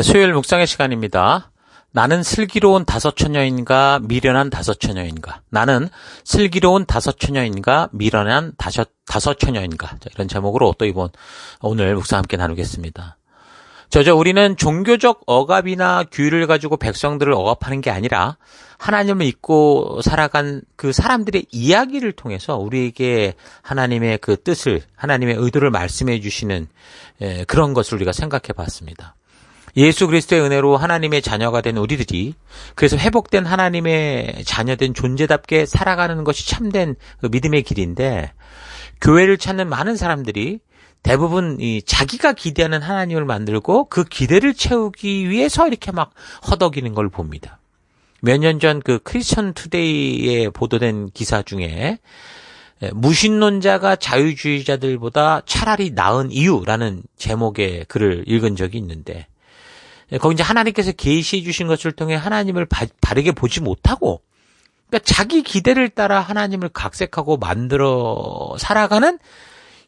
수요일 묵상의 시간입니다. 나는 슬기로운 다섯처녀인가 미련한 다섯처녀인가? 나는 슬기로운 다섯처녀인가 미련한 다섯처녀인가? 이런 제목으로 또 오늘 묵상 함께 나누겠습니다. 우리는 종교적 억압이나 규율을 가지고 백성들을 억압하는 게 아니라 하나님을 믿고 살아간 그 사람들의 이야기를 통해서 우리에게 하나님의 그 뜻을, 하나님의 의도를 말씀해 주시는 그런 것을 우리가 생각해 봤습니다. 예수 그리스도의 은혜로 하나님의 자녀가 된 우리들이 그래서 회복된 하나님의 자녀된 존재답게 살아가는 것이 참된 그 믿음의 길인데, 교회를 찾는 많은 사람들이 대부분 자기가 기대하는 하나님을 만들고 그 기대를 채우기 위해서 이렇게 막 허덕이는 걸 봅니다. 몇 년 전 그 크리스천 투데이에 보도된 기사 중에 무신론자가 자유주의자들보다 차라리 나은 이유라는 제목의 글을 읽은 적이 있는데, 거기 이제 하나님께서 계시해 주신 것을 통해 하나님을 바르게 보지 못하고, 그러니까 자기 기대를 따라 하나님을 각색하고 만들어 살아가는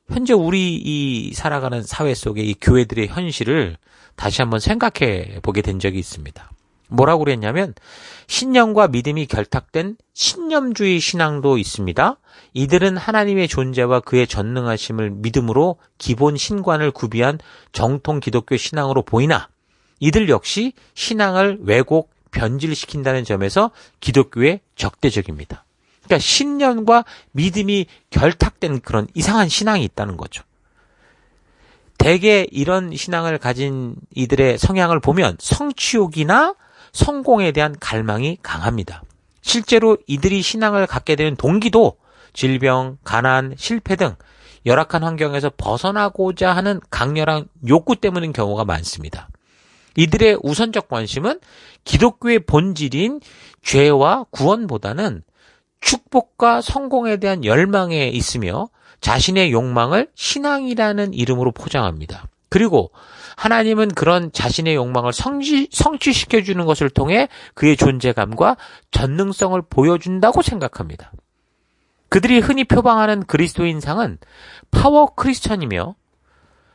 현재 우리 살아가는 사회 속의 이 교회들의 현실을 다시 한번 생각해 보게 된 적이 있습니다. 뭐라고 그랬냐면, 신념과 믿음이 결탁된 신념주의 신앙도 있습니다. 이들은 하나님의 존재와 그의 전능하심을 믿음으로 기본 신관을 구비한 정통 기독교 신앙으로 보이나, 이들 역시 신앙을 왜곡, 변질시킨다는 점에서 기독교에 적대적입니다. 그러니까 신념과 믿음이 결탁된 그런 이상한 신앙이 있다는 거죠. 대개 이런 신앙을 가진 이들의 성향을 보면 성취욕이나 성공에 대한 갈망이 강합니다. 실제로 이들이 신앙을 갖게 되는 동기도 질병, 가난, 실패 등 열악한 환경에서 벗어나고자 하는 강렬한 욕구 때문인 경우가 많습니다. 이들의 우선적 관심은 기독교의 본질인 죄와 구원보다는 축복과 성공에 대한 열망에 있으며, 자신의 욕망을 신앙이라는 이름으로 포장합니다. 그리고 하나님은 그런 자신의 욕망을 성취시켜주는 것을 통해 그의 존재감과 전능성을 보여준다고 생각합니다. 그들이 흔히 표방하는 그리스도인상은 파워 크리스천이며,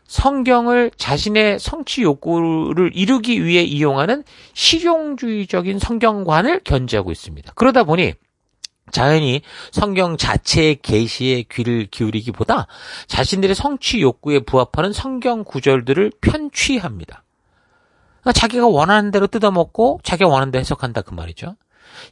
성경을 자신의 성취 욕구를 이루기 위해 이용하는 실용주의적인 성경관을 견지하고 있습니다. 그러다 보니 자연히 성경 자체의 계시에 귀를 기울이기보다 자신들의 성취 욕구에 부합하는 성경 구절들을 편취합니다. 그러니까 자기가 원하는 대로 뜯어먹고 자기가 원하는 대로 해석한다, 그 말이죠.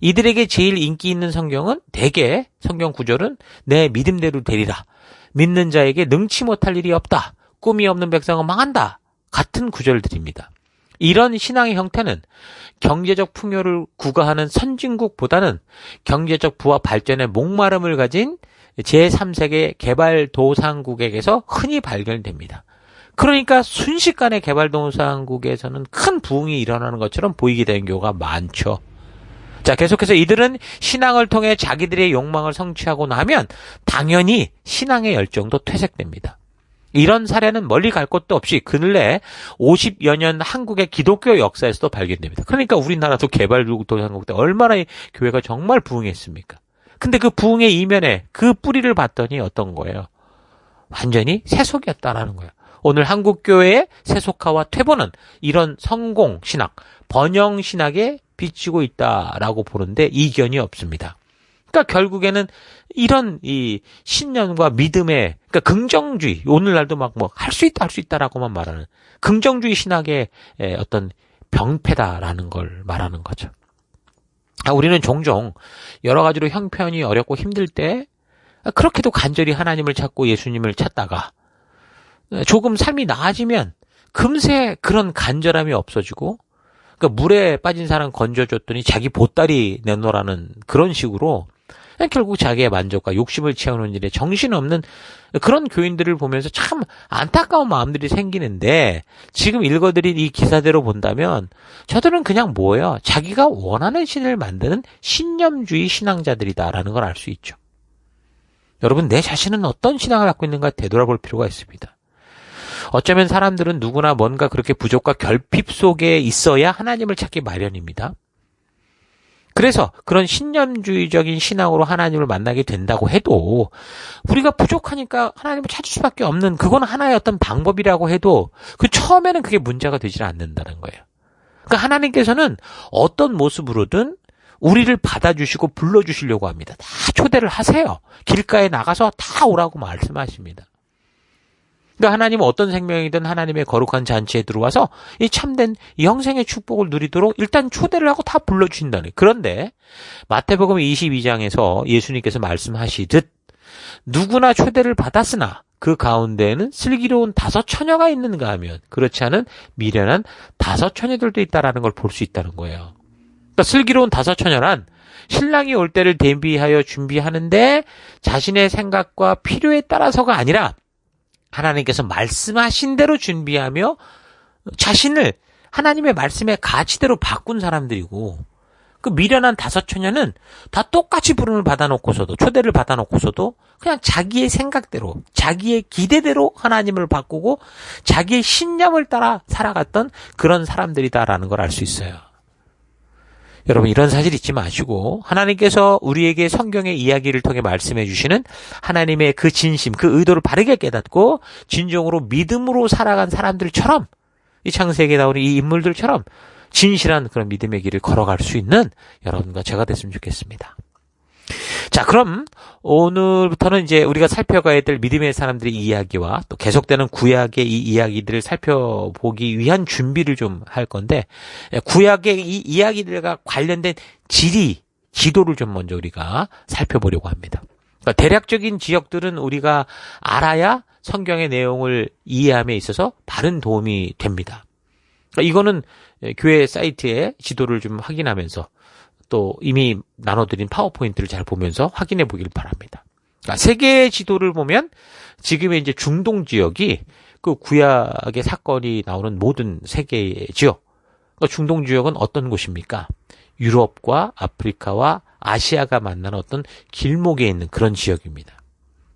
이들에게 제일 인기 있는 성경은 대개 성경 구절은 내 믿음대로 되리라, 믿는 자에게 능치 못할 일이 없다, 꿈이 없는 백성은 망한다 같은 구절들입니다. 이런 신앙의 형태는 경제적 풍요를 구가하는 선진국보다는 경제적 부와 발전의 목마름을 가진 제3세계 개발도상국에게서 흔히 발견됩니다. 그러니까 순식간에 개발도상국에서는 큰 부흥이 일어나는 것처럼 보이게 되는 경우가 많죠. 자, 계속해서 이들은 신앙을 통해 자기들의 욕망을 성취하고 나면 당연히 신앙의 열정도 퇴색됩니다. 이런 사례는 멀리 갈 곳도 없이 근래 50여 년 한국의 기독교 역사에서도 발견됩니다. 그러니까 우리나라도 개발도상국 때 얼마나 이 교회가 정말 부흥했습니까? 근데 그 부흥의 이면에 그 뿌리를 봤더니 어떤 거예요? 완전히 세속이었다라는 거예요. 오늘 한국교회의 세속화와 퇴보는 이런 성공신앙, 번영신학에 비치고 있다라고 보는데 이견이 없습니다. 그러니까 결국에는 이런 이 신념과 믿음의, 그러니까 긍정주의, 오늘날도 막 할 수 있다라고만 말하는 긍정주의 신학의 어떤 병폐다라는 걸 말하는 거죠. 우리는 종종 여러 가지로 형편이 어렵고 힘들 때 그렇게도 간절히 하나님을 찾고 예수님을 찾다가 조금 삶이 나아지면 금세 그런 간절함이 없어지고, 그러니까 물에 빠진 사람 건져줬더니 자기 보따리 내놓으라는 그런 식으로 결국 자기의 만족과 욕심을 채우는 일에 정신없는 그런 교인들을 보면서 참 안타까운 마음들이 생기는데, 지금 읽어드린 이 기사대로 본다면 저들은 그냥 뭐예요? 자기가 원하는 신을 만드는 신념주의 신앙자들이다라는 걸 알 수 있죠. 여러분, 내 자신은 어떤 신앙을 갖고 있는가 되돌아볼 필요가 있습니다. 어쩌면 사람들은 누구나 뭔가 그렇게 부족과 결핍 속에 있어야 하나님을 찾기 마련입니다. 그래서 그런 신념주의적인 신앙으로 하나님을 만나게 된다고 해도 우리가 부족하니까 하나님을 찾을 수밖에 없는 그건 하나의 어떤 방법이라고 해도 그 처음에는 그게 문제가 되질 않는다는 거예요. 그러니까 하나님께서는 어떤 모습으로든 우리를 받아주시고 불러주시려고 합니다. 다 초대를 하세요. 길가에 나가서 다 오라고 말씀하십니다. 그러니까 하나님은 어떤 생명이든 하나님의 거룩한 잔치에 들어와서 이 참된 영생의 축복을 누리도록 일단 초대를 하고 다 불러주신다는 거예요. 그런데 마태복음 22장에서 예수님께서 말씀하시듯 누구나 초대를 받았으나 그 가운데에는 슬기로운 다섯 처녀가 있는가 하면 그렇지 않은 미련한 다섯 처녀들도 있다라는 걸 볼 수 있다는 거예요. 그러니까 슬기로운 다섯 처녀란 신랑이 올 때를 대비하여 준비하는데 자신의 생각과 필요에 따라서가 아니라 하나님께서 말씀하신 대로 준비하며 자신을 하나님의 말씀의 가치대로 바꾼 사람들이고 그 미련한 다섯 처녀는 다 똑같이 부름을 받아놓고서도 초대를 받아놓고서도 그냥 자기의 생각대로 자기의 기대대로 하나님을 바꾸고 자기의 신념을 따라 살아갔던 그런 사람들이다라는 걸 알 수 있어요. 여러분 이런 사실 잊지 마시고 하나님께서 우리에게 성경의 이야기를 통해 말씀해 주시는 하나님의 그 진심, 그 의도를 바르게 깨닫고 진정으로 믿음으로 살아간 사람들처럼 이 창세기에 나오는 이 인물들처럼 진실한 그런 믿음의 길을 걸어갈 수 있는 여러분과 제가 됐으면 좋겠습니다. 자, 그럼 오늘부터는 이제 우리가 살펴가야 될 믿음의 사람들의 이야기와 또 계속되는 구약의 이 이야기들을 살펴보기 위한 준비를 좀 할 건데 구약의 이 이야기들과 관련된 지도를 좀 먼저 우리가 살펴보려고 합니다. 그러니까 대략적인 지역들은 우리가 알아야 성경의 내용을 이해함에 있어서 바른 도움이 됩니다. 그러니까 이거는 교회 사이트에 지도를 좀 확인하면서 또 이미 나눠드린 파워포인트를 잘 보면서 확인해 보길 바랍니다. 그러니까 세계의 지도를 보면 지금의 이제 중동 지역이 그 구약의 사건이 나오는 모든 세계의 지역. 그러니까 중동 지역은 어떤 곳입니까? 유럽과 아프리카와 아시아가 만나는 어떤 길목에 있는 그런 지역입니다.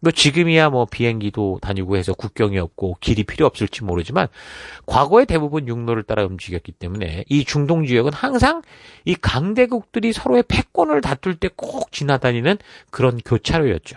뭐 지금이야 뭐 비행기도 다니고 해서 국경이 없고 길이 필요 없을지 모르지만 과거에 대부분 육로를 따라 움직였기 때문에 이 중동 지역은 항상 이 강대국들이 서로의 패권을 다툴 때 꼭 지나다니는 그런 교차로였죠.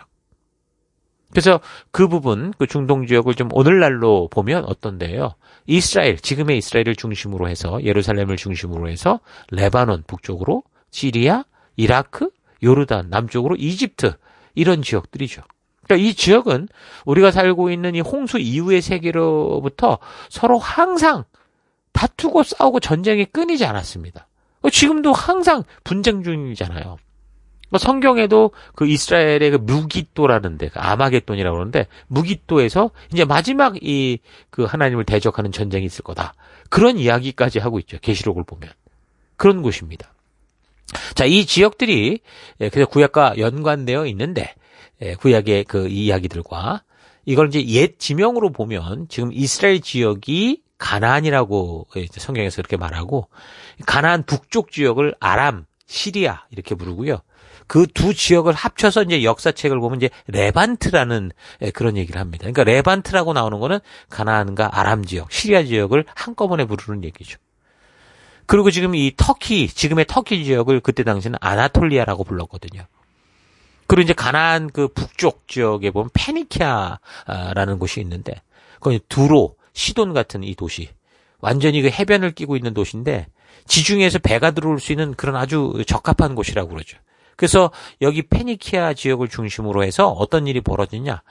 그래서 그 부분, 그 중동 지역을 좀 오늘날로 보면 어떤데요? 이스라엘, 지금의 이스라엘을 중심으로 해서 예루살렘을 중심으로 해서 레바논 북쪽으로 시리아, 이라크, 요르단 남쪽으로 이집트 이런 지역들이죠. 그러니까 이 지역은 우리가 살고 있는 이 홍수 이후의 세계로부터 서로 항상 다투고 싸우고 전쟁이 끊이지 않았습니다. 지금도 항상 분쟁 중이잖아요. 성경에도 그 이스라엘의 그 무깃도라는 데, 아마겟돈이라고 그러는데 무깃도에서 이제 마지막 그 하나님을 대적하는 전쟁이 있을 거다. 그런 이야기까지 하고 있죠. 계시록을 보면. 그런 곳입니다. 자, 이 지역들이 그래서 구약과 연관되어 있는데 구약의 그 이야기들과 이걸 이제 옛 지명으로 보면 지금 이스라엘 지역이 가나안이라고 성경에서 그렇게 말하고 가나안 북쪽 지역을 아람, 시리아 이렇게 부르고요. 그 두 지역을 합쳐서 이제 역사책을 보면 이제 레반트라는 그런 얘기를 합니다. 그러니까 레반트라고 나오는 거는 가나안과 아람 지역, 시리아 지역을 한꺼번에 부르는 얘기죠. 그리고 지금 이 지금의 터키 지역을 그때 당시에는 아나톨리아라고 불렀거든요. 그리고 이제 가나안 그 북쪽 지역에 보면 페니키아라는 곳이 있는데, 거기 두로, 시돈 같은 이 도시, 완전히 그 해변을 끼고 있는 도시인데, 지중해에서 배가 들어올 수 있는 그런 아주 적합한 곳이라고 그러죠. 그래서 여기 페니키아 지역을 중심으로 해서 어떤 일이 벌어지냐,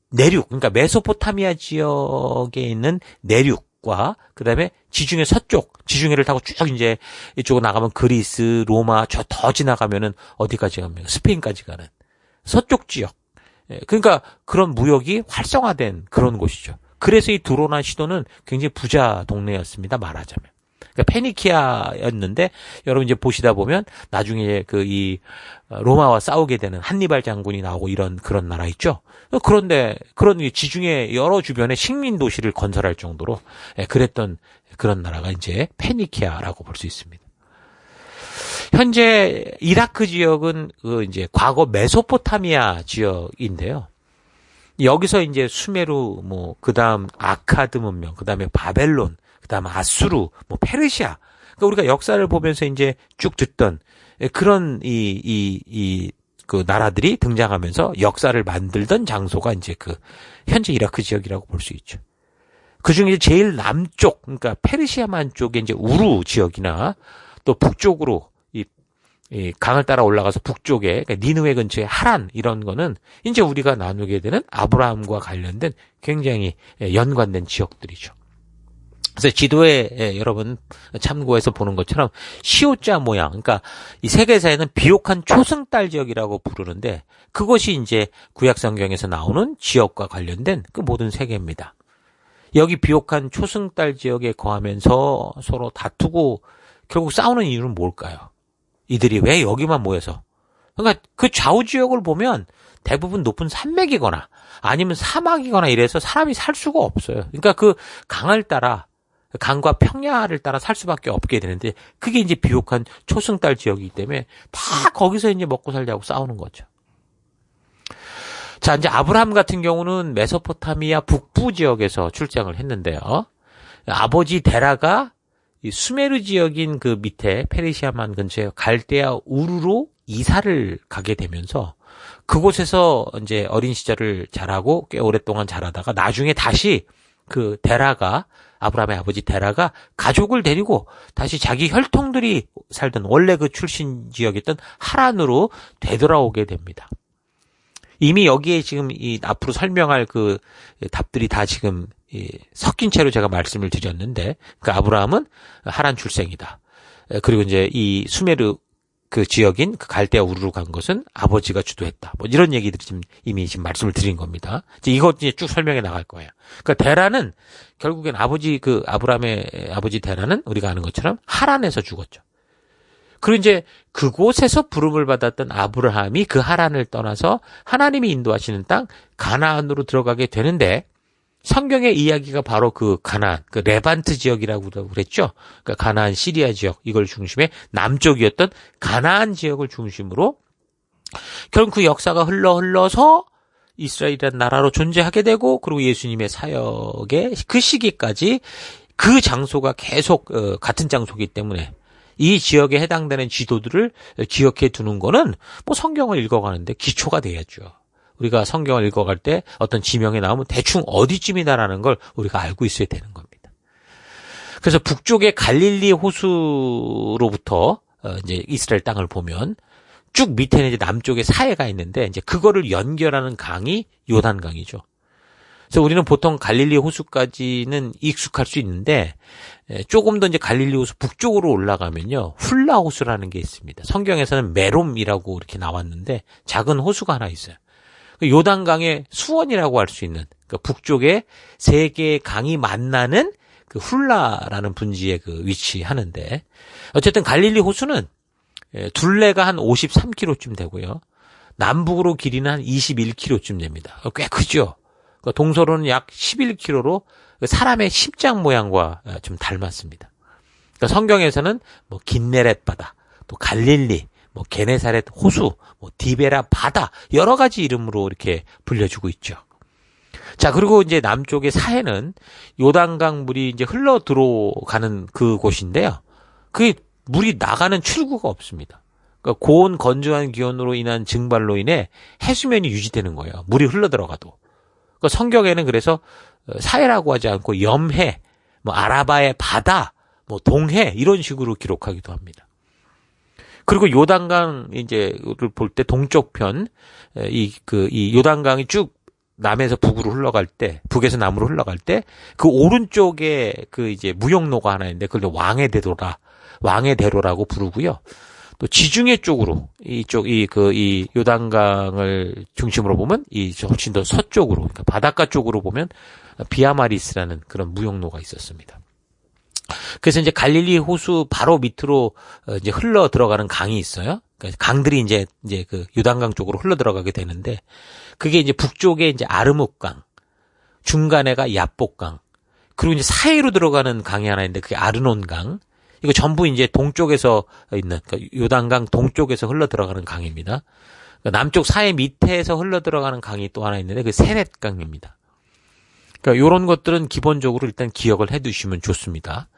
내륙, 그러니까 메소포타미아 지역에 있는 내륙과 그다음에 지중해 서쪽, 지중해를 타고 쭉 이제 이쪽으로 나가면 그리스, 로마, 저 더 지나가면은 어디까지 가면 스페인까지 가는 서쪽 지역. 그러니까 그런 무역이 활성화된 그런 곳이죠. 그래서 이 두로나 시도는 굉장히 부자 동네였습니다. 말하자면. 그러니까 페니키아였는데 여러분 이제 보시다 보면 나중에 이 로마와 싸우게 되는 한니발 장군이 나오고 이런 그런 나라 있죠. 그런데 그런 지중해 여러 주변에 식민 도시를 건설할 정도로 그랬던 그런 나라가 이제 페니키아라고 볼 수 있습니다. 현재 이라크 지역은 이제 과거 메소포타미아 지역인데요. 여기서 이제 수메르 그다음 아카드 문명, 그다음에 바벨론, 그다음 아수르, 페르시아. 그러니까 우리가 역사를 보면서 이제 쭉 듣던 그런 그 나라들이 등장하면서 역사를 만들던 장소가 이제 그 현재 이라크 지역이라고 볼 수 있죠. 그 중에 제일 남쪽, 그러니까 페르시아만 쪽에 이제 우루 지역이나 또 북쪽으로 이 강을 따라 올라가서 북쪽에, 그러니까 니느웨 근처에 하란 이런 거는 이제 우리가 나누게 되는 아브라함과 관련된 굉장히 연관된 지역들이죠. 그래서 지도에 여러분 참고해서 보는 것처럼 시오자 모양, 그러니까 이 세계사에는 비옥한 초승달 지역이라고 부르는데 그것이 이제 구약 성경에서 나오는 지역과 관련된 그 모든 세계입니다. 여기 비옥한 초승달 지역에 거하면서 서로 다투고 결국 싸우는 이유는 뭘까요? 이들이 왜 여기만 모여서? 그러니까 그 좌우 지역을 보면 대부분 높은 산맥이거나 아니면 사막이거나 이래서 사람이 살 수가 없어요. 그러니까 그 강을 따라, 강과 평야를 따라 살 수밖에 없게 되는데 그게 이제 비옥한 초승달 지역이기 때문에 다 거기서 이제 먹고 살자고 싸우는 거죠. 자, 이제 아브라함 같은 경우는 메소포타미아 북부 지역에서 출생을 했는데요. 아버지 데라가 이 수메르 지역인 그 밑에 페르시아만 근처에 갈대아 우르로 이사를 가게 되면서 그곳에서 이제 어린 시절을 자라고 꽤 오랫동안 자라다가 나중에 다시 그 데라가, 아브라함의 아버지 데라가 가족을 데리고 다시 자기 혈통들이 살던 원래 그 출신 지역이었던 하란으로 되돌아오게 됩니다. 이미 여기에 지금 이 앞으로 설명할 그 답들이 다 지금 섞인 채로 제가 말씀을 드렸는데, 그 아브라함은 하란 출생이다. 그리고 이제 이 수메르 그 지역인 그 갈대아 우르로 간 것은 아버지가 주도했다. 뭐 이런 얘기들이 지금 이미 지금 말씀을 드린 겁니다. 이제 이것 이제 쭉 설명해 나갈 거예요. 그러니까 데라는 결국엔 아브라함의 아버지 데라는 우리가 아는 것처럼 하란에서 죽었죠. 그리고 이제 그곳에서 부름을 받았던 아브라함이 그 하란을 떠나서 하나님이 인도하시는 땅 가나안으로 들어가게 되는데, 성경의 이야기가 바로 그 가나안, 그 레반트 지역이라고 그랬죠. 그러니까 가나안 시리아 지역, 이걸 중심에 남쪽이었던 가나안 지역을 중심으로 결국 그 역사가 흘러서 이스라엘이라는 나라로 존재하게 되고, 그리고 예수님의 사역의 그 시기까지 그 장소가 계속 같은 장소이기 때문에 이 지역에 해당되는 지도들을 기억해 두는 거는 뭐 성경을 읽어가는데 기초가 돼야죠. 우리가 성경을 읽어갈 때 어떤 지명이 나오면 대충 어디쯤이다라는 걸 우리가 알고 있어야 되는 겁니다. 그래서 북쪽의 갈릴리 호수로부터 이제 이스라엘 땅을 보면 쭉 밑에는 이제 남쪽에 사해가 있는데 이제 그거를 연결하는 강이 요단강이죠. 그래서 우리는 보통 갈릴리 호수까지는 익숙할 수 있는데 조금 더 이제 갈릴리 호수 북쪽으로 올라가면요, 훌라 호수라는 게 있습니다. 성경에서는 메롬이라고 이렇게 나왔는데 작은 호수가 하나 있어요. 요단강의 수원이라고 할 수 있는, 그러니까 북쪽에 세 개의 강이 만나는 그 훌라라는 분지에 그 위치하는데, 어쨌든 갈릴리 호수는 둘레가 한 53km쯤 되고요, 남북으로 길이는 한 21km쯤 됩니다. 꽤 크죠. 동서로는 약 11km로 사람의 심장 모양과 좀 닮았습니다. 그러니까 성경에서는 뭐 긴네렛 바다, 또 갈릴리, 뭐 게네사렛 호수, 뭐 디베라 바다, 여러 가지 이름으로 이렇게 불려주고 있죠. 자, 그리고 이제 남쪽의 사해는 요단강 물이 이제 흘러 들어가는 그곳인데요. 그 물이 나가는 출구가 없습니다. 그러니까 고온 건조한 기온으로 인한 증발로 인해 해수면이 유지되는 거예요. 물이 흘러 들어가도. 그러니까 성경에는 그래서 사해라고 하지 않고 염해, 뭐 아라바의 바다, 뭐 동해 이런 식으로 기록하기도 합니다. 그리고 요단강 이제를 볼 때 동쪽 편, 이 요단강이 쭉 남에서 북으로 흘러갈 때, 북에서 남으로 흘러갈 때, 그 오른쪽에 그 이제 무역로가 하나 있는데, 그걸 왕의 대로라고 부르고요. 또 지중해 쪽으로, 이 요단강을 중심으로 보면, 훨씬 더 서쪽으로, 그러니까 바닷가 쪽으로 보면, 비아마리스라는 그런 무역로가 있었습니다. 그래서 이제 갈릴리 호수 바로 밑으로 이제 흘러 들어가는 강이 있어요. 그러니까 강들이 이제 그 요단강 쪽으로 흘러 들어가게 되는데, 그게 이제 북쪽에 이제 아르묵강, 중간에가 야복강, 그리고 이제 사이로 들어가는 강이 하나 있는데 그게 아르논강. 이거 전부 이제 동쪽에서 있는, 그러니까 요단강 동쪽에서 흘러 들어가는 강입니다. 그러니까 남쪽 사해 밑에서 흘러 들어가는 강이 또 하나 있는데 그 세렛강입니다. 그러니까 이런 것들은 기본적으로 일단 기억을 해두시면 좋습니다.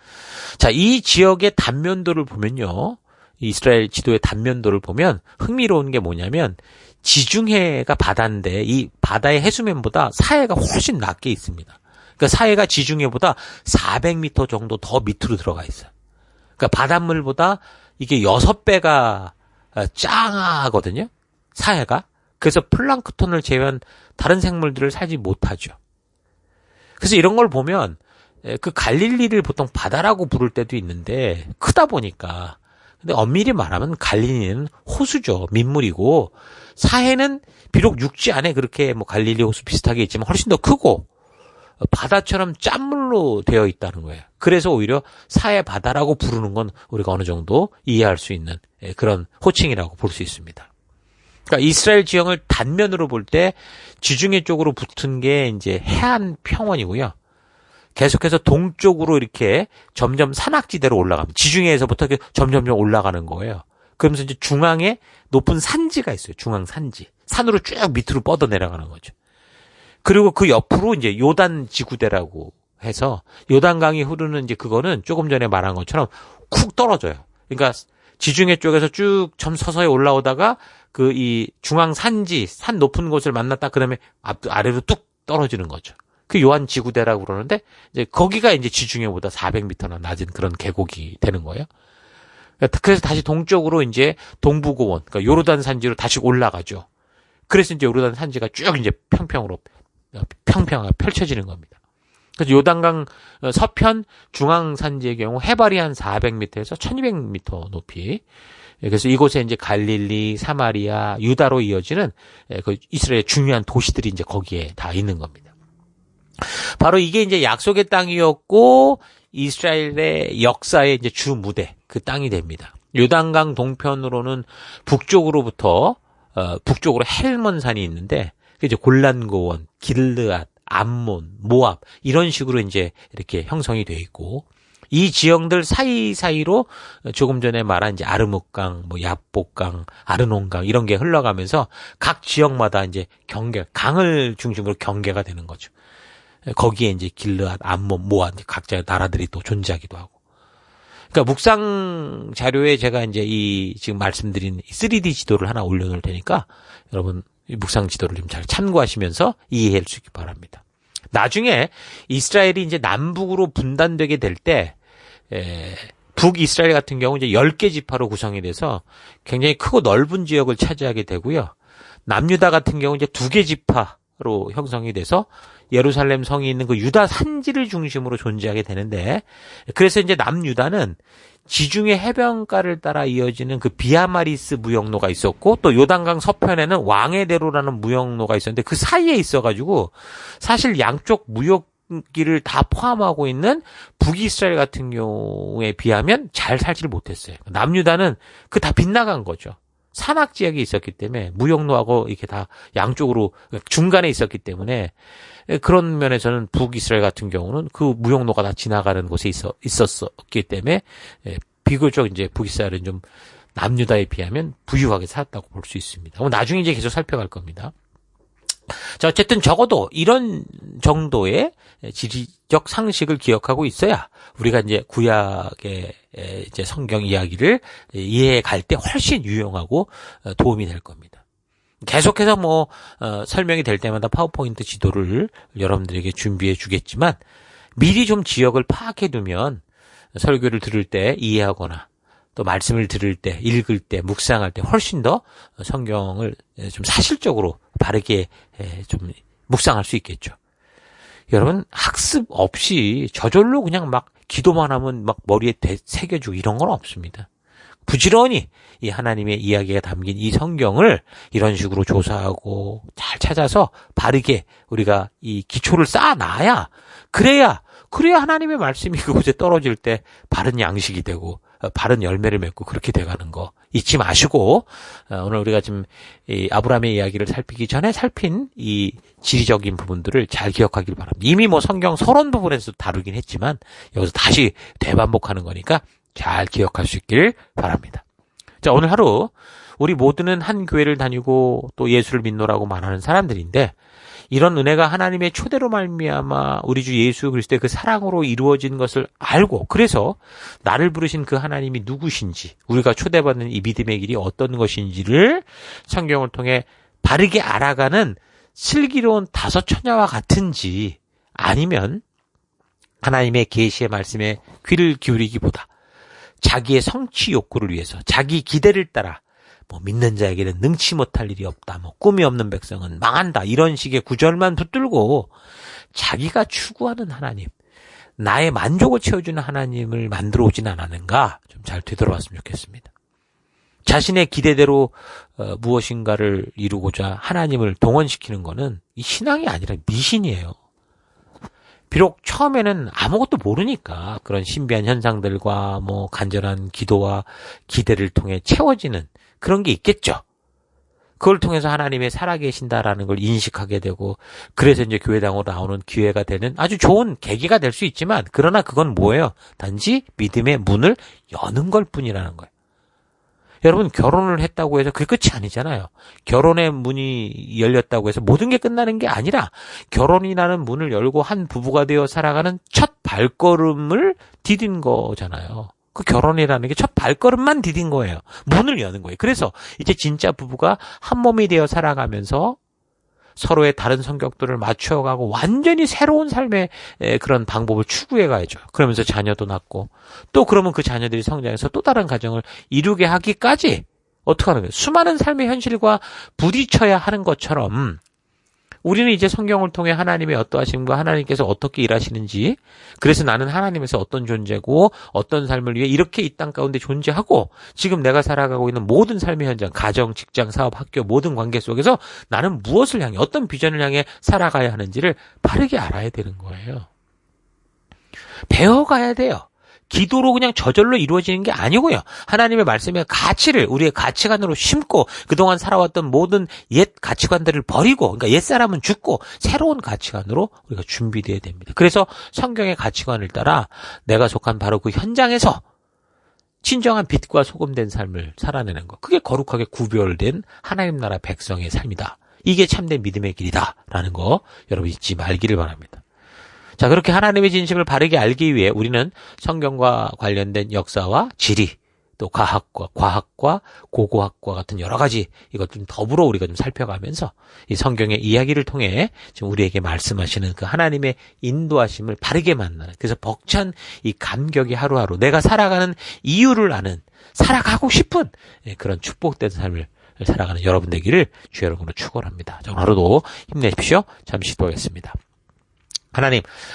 자, 이 지역의 단면도를 보면요, 이스라엘 지도의 단면도를 보면 흥미로운 게 뭐냐면 지중해가 바다인데 이 바다의 해수면보다 사해가 훨씬 낮게 있습니다. 그러니까 사해가 지중해보다 400m 정도 더 밑으로 들어가 있어요. 그러니까 바닷물보다 이게 6배가 짱하거든요. 사해가. 그래서 플랑크톤을 제외한 다른 생물들을 살지 못하죠. 그래서 이런 걸 보면 그 갈릴리를 보통 바다라고 부를 때도 있는데 크다 보니까 근데 엄밀히 말하면 갈릴리는 호수죠. 민물이고 사해는 비록 육지 안에 그렇게 뭐 갈릴리 호수 비슷하게 있지만 훨씬 더 크고 바다처럼 짠물로 되어 있다는 거예요. 그래서 오히려 사해 바다라고 부르는 건 우리가 어느 정도 이해할 수 있는 그런 호칭이라고 볼 수 있습니다. 그러니까 이스라엘 지형을 단면으로 볼 때 지중해 쪽으로 붙은 게 이제 해안 평원이고요. 계속해서 동쪽으로 이렇게 점점 산악지대로 올라갑니다. 지중해에서부터 점점 올라가는 거예요. 그러면서 이제 중앙에 높은 산지가 있어요. 중앙 산지. 산으로 쭉 밑으로 뻗어 내려가는 거죠. 그리고 그 옆으로 이제 요단 지구대라고 해서 요단강이 흐르는 이제 그거는 조금 전에 말한 것처럼 쿡 떨어져요. 그러니까 지중해 쪽에서 쭉 점 서서히 올라오다가 그 이 중앙 산지, 산 높은 곳을 만났다 그다음에 아래로 뚝 떨어지는 거죠. 그 요한 지구대라고 그러는데 이제 거기가 이제 지중해보다 400m나 낮은 그런 계곡이 되는 거예요. 그래서 다시 동쪽으로 이제 동부고원, 그러니까 요르단 산지로 다시 올라가죠. 그래서 이제 요르단 산지가 쭉 이제 평평하게 펼쳐지는 겁니다. 그래서 요단강 서편 중앙 산지의 경우 해발이 한 400m에서 1200m 높이. 그래서 이곳에 이제 갈릴리, 사마리아, 유다로 이어지는 그 이스라엘의 중요한 도시들이 이제 거기에 다 있는 겁니다. 바로 이게 이제 약속의 땅이었고 이스라엘의 역사의 이제 주 무대, 그 땅이 됩니다. 요단강 동편으로는 북쪽으로부터 북쪽으로 헬몬산이 있는데 이제 골란고원, 길르앗, 암몬, 모압 이런 식으로 이제 이렇게 형성이 되어 있고 이 지형들 사이사이로 조금 전에 말한 이제 아르묵강, 뭐 야복강, 아르논강 이런 게 흘러가면서 각 지역마다 이제 강을 중심으로 경계가 되는 거죠. 거기에 이제 길르앗, 암몬, 모압 각자의 나라들이 또 존재하기도 하고. 그러니까 묵상 자료에 제가 이제 이 지금 말씀드린 3D 지도를 하나 올려놓을 테니까 여러분 이 묵상 지도를 좀 잘 참고하시면서 이해할 수 있기 바랍니다. 나중에 이스라엘이 이제 남북으로 분단되게 될 때, 북이스라엘 같은 경우 이제 10개 지파로 구성이 돼서 굉장히 크고 넓은 지역을 차지하게 되고요. 남유다 같은 경우 이제 2개 지파로 형성이 돼서 예루살렘 성이 있는 그 유다 산지를 중심으로 존재하게 되는데, 그래서 이제 남유다는 지중해 해변가를 따라 이어지는 그 비아마리스 무역로가 있었고 또 요단강 서편에는 왕의 대로라는 무역로가 있었는데 그 사이에 있어가지고 사실 양쪽 무역길을 다 포함하고 있는 북이스라엘 같은 경우에 비하면 잘 살지를 못했어요. 남유다는 그 다 빗나간 거죠. 산악지역이 있었기 때문에 무역로하고 이렇게 다 양쪽으로 중간에 있었기 때문에 그런 면에서는 북이스라엘 같은 경우는 그 무역로가 다 지나가는 곳에 있었기 때문에 비교적 이제 북이스라엘은 좀 남유다에 비하면 부유하게 살았다고 볼 수 있습니다. 나중에 이제 계속 살펴갈 겁니다. 자, 어쨌든 적어도 이런 정도의 지리적 상식을 기억하고 있어야 우리가 이제 구약의 이제 성경 이야기를 이해해 갈 때 훨씬 유용하고 도움이 될 겁니다. 계속해서 설명이 될 때마다 파워포인트 지도를 여러분들에게 준비해 주겠지만 미리 좀 지역을 파악해 두면 설교를 들을 때 이해하거나 또 말씀을 들을 때, 읽을 때, 묵상할 때 훨씬 더 성경을 좀 사실적으로 바르게 좀 묵상할 수 있겠죠. 여러분, 학습 없이 저절로 그냥 막 기도만 하면 막 머리에 새겨주고 이런 건 없습니다. 부지런히 이 하나님의 이야기가 담긴 이 성경을 이런 식으로 조사하고 잘 찾아서 바르게 우리가 이 기초를 쌓아놔야 그래야 하나님의 말씀이 그곳에 떨어질 때 바른 양식이 되고 바른 열매를 맺고 그렇게 돼가는 거 잊지 마시고 오늘 우리가 지금 이 아브라함의 이야기를 살피기 전에 살핀 이 지리적인 부분들을 잘 기억하길 바랍니다. 이미 성경 서론 부분에서 다루긴 했지만 여기서 다시 되반복하는 거니까 잘 기억할 수 있길 바랍니다. 자, 오늘 하루 우리 모두는 한 교회를 다니고 또 예수를 믿노라고 말하는 사람들인데 이런 은혜가 하나님의 초대로 말미암아 우리 주 예수 그리스도의 그 사랑으로 이루어진 것을 알고, 그래서 나를 부르신 그 하나님이 누구신지, 우리가 초대받는 이 믿음의 길이 어떤 것인지를 성경을 통해 바르게 알아가는 슬기로운 다섯 처녀와 같은지, 아니면 하나님의 계시의 말씀에 귀를 기울이기보다 자기의 성취 욕구를 위해서 자기 기대를 따라 믿는 자에게는 능치 못할 일이 없다, 꿈이 없는 백성은 망한다, 이런 식의 구절만 붙들고 자기가 추구하는 하나님, 나의 만족을 채워주는 하나님을 만들어 오진 않았는가, 좀 잘 되돌아봤으면 좋겠습니다. 자신의 기대대로 무엇인가를 이루고자 하나님을 동원시키는 것은 이 신앙이 아니라 미신이에요. 비록 처음에는 아무것도 모르니까 그런 신비한 현상들과 간절한 기도와 기대를 통해 채워지는 그런 게 있겠죠. 그걸 통해서 하나님의 살아계신다라는 걸 인식하게 되고, 그래서 이제 교회당으로 나오는 기회가 되는 아주 좋은 계기가 될 수 있지만, 그러나 그건 뭐예요? 단지 믿음의 문을 여는 걸 뿐이라는 거예요. 여러분, 결혼을 했다고 해서 그게 끝이 아니잖아요. 결혼의 문이 열렸다고 해서 모든 게 끝나는 게 아니라, 결혼이라는 문을 열고 한 부부가 되어 살아가는 첫 발걸음을 디딘 거잖아요. 그 결혼이라는 게 첫 발걸음만 디딘 거예요. 문을 여는 거예요. 그래서 이제 진짜 부부가 한 몸이 되어 살아가면서 서로의 다른 성격들을 맞춰가고 완전히 새로운 삶의 그런 방법을 추구해 가야죠. 그러면서 자녀도 낳고, 또 그러면 그 자녀들이 성장해서 또 다른 가정을 이루게 하기까지 어떻게 하는 거예요? 수많은 삶의 현실과 부딪혀야 하는 것처럼, 우리는 이제 성경을 통해 하나님의 어떠하심과 하나님께서 어떻게 일하시는지, 그래서 나는 하나님에서 어떤 존재고 어떤 삶을 위해 이렇게 이 땅 가운데 존재하고, 지금 내가 살아가고 있는 모든 삶의 현장, 가정, 직장, 사업, 학교, 모든 관계 속에서 나는 무엇을 향해, 어떤 비전을 향해 살아가야 하는지를 바르게 알아야 되는 거예요. 배워가야 돼요. 기도로 그냥 저절로 이루어지는 게 아니고요. 하나님의 말씀의 가치를 우리의 가치관으로 심고, 그동안 살아왔던 모든 옛 가치관들을 버리고, 그러니까 옛사람은 죽고 새로운 가치관으로 우리가 준비되어야 됩니다. 그래서 성경의 가치관을 따라 내가 속한 바로 그 현장에서 진정한 빛과 소금된 삶을 살아내는 것, 그게 거룩하게 구별된 하나님 나라 백성의 삶이다. 이게 참된 믿음의 길이다라는 거 여러분 잊지 말기를 바랍니다. 자, 그렇게 하나님의 진심을 바르게 알기 위해 우리는 성경과 관련된 역사와 지리, 또 과학과 고고학과 같은 여러 가지 이것 좀 더불어 우리가 좀 살펴가면서 이 성경의 이야기를 통해 지금 우리에게 말씀하시는 그 하나님의 인도하심을 바르게 만나는, 그래서 벅찬 이 감격이 하루하루 내가 살아가는 이유를 아는, 살아가고 싶은 그런 축복된 삶을 살아가는 여러분 되기를 주 여러분으로 축원합니다. 오늘 하루도 힘내십시오. 잠시 기도하겠습니다.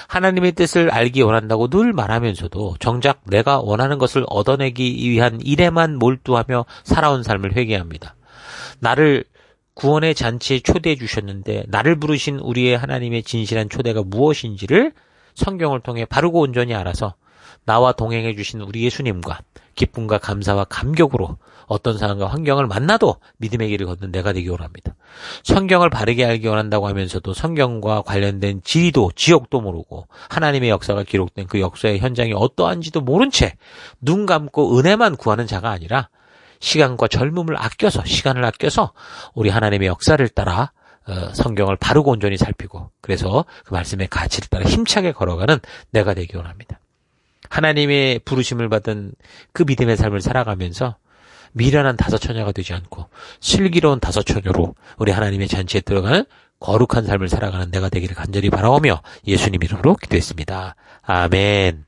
하나님의 뜻을 알기 원한다고 늘 말하면서도 정작 내가 원하는 것을 얻어내기 위한 일에만 몰두하며 살아온 삶을 회개합니다. 나를 구원의 잔치에 초대해 주셨는데 나를 부르신 우리의 하나님의 진실한 초대가 무엇인지를 성경을 통해 바르고 온전히 알아서 나와 동행해 주신 우리 예수님과 기쁨과 감사와 감격으로 어떤 상황과 환경을 만나도 믿음의 길을 걷는 내가 되기 원합니다. 성경을 바르게 알기 원한다고 하면서도 성경과 관련된 지리도 지역도 모르고 하나님의 역사가 기록된 그 역사의 현장이 어떠한지도 모른 채 눈 감고 은혜만 구하는 자가 아니라 시간과 젊음을 아껴서, 시간을 아껴서 우리 하나님의 역사를 따라 성경을 바르고 온전히 살피고, 그래서 그 말씀의 가치를 따라 힘차게 걸어가는 내가 되기 원합니다. 하나님의 부르심을 받은 그 믿음의 삶을 살아가면서 미련한 다섯 처녀가 되지 않고 슬기로운 다섯 처녀로 우리 하나님의 잔치에 들어가는 거룩한 삶을 살아가는 내가 되기를 간절히 바라오며 예수님 이름으로 기도했습니다. 아멘.